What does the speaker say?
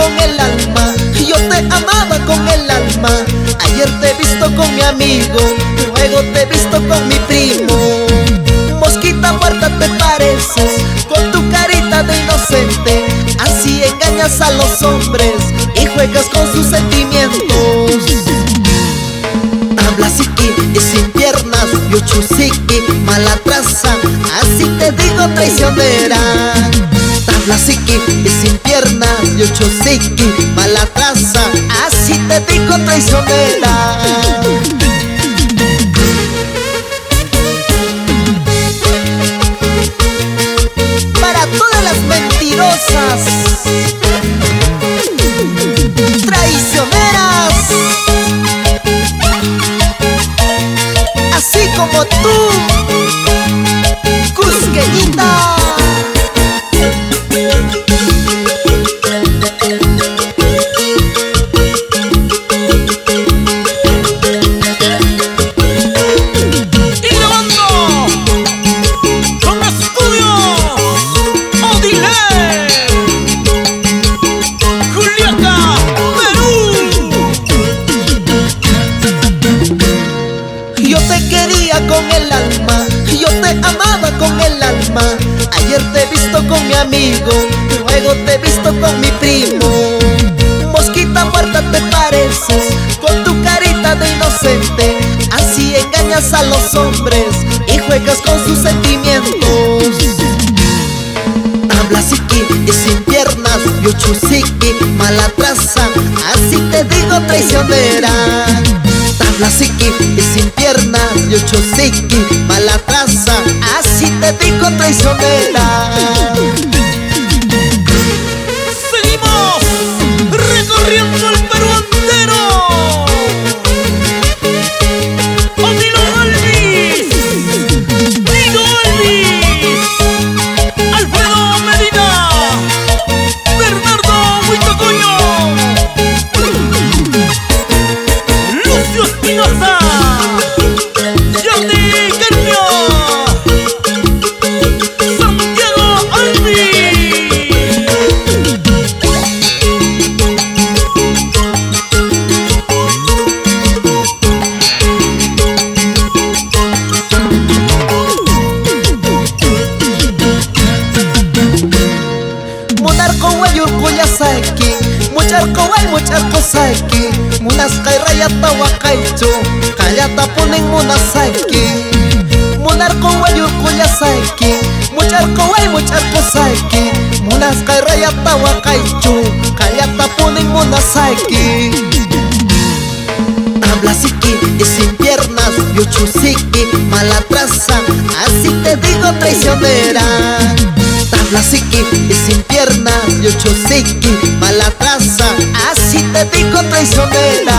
con el alma, yo te amaba con el alma. Ayer te he visto con mi amigo, luego te he visto con mi primo. Mosquita muerta te pareces, con tu carita de inocente. Así engañas a los hombres y juegas con sus sentimientos. Tablasiqui y sin piernas, yuchusiqui, mala traza, así te digo traicionera. Tablasiqui y sin piernas, yuchusiqui, mala traza, así te digo traicionera. Para todas las mentirosas, traicioneras, así como tú, cusqueñita. Yo te quería con el alma, yo te amaba con el alma. Ayer te he visto con mi amigo, luego te he visto con mi primo. Mosquita muerta te pareces, con tu carita de inocente. Así engañas a los hombres y juegas con sus sentimientos. Tablasiqui y sin piernas, yuchusiqui, mala traza, así te digo traicionera. Tablasiqui y sin piernas, yuchusiqui, mala traza, así te digo traicionera. Seguimos recorriendo el Perú entero. Odilo Alvis, Nido Alvis, Alfredo Medina, Bernardo Huitocoño, Lucio Espinosa, Jordi Carpio, Santiago Alvis. Monarco guayurco yasaki, mucharco guay mucharco saki. Munaskay rayata wakaichu, kayata ponen munasaki. Monarco guayurco yasaki, mucharco guay mucharco saki. Munaskay rayata wakaichu, kayata ponen munasaki. Tablasiqui y sin piernas, yuchusiqui, mala traza, así te digo traicionera. Tablasiqui y sin piernas, yuchusiqui, mala traza, así te digo traicionera.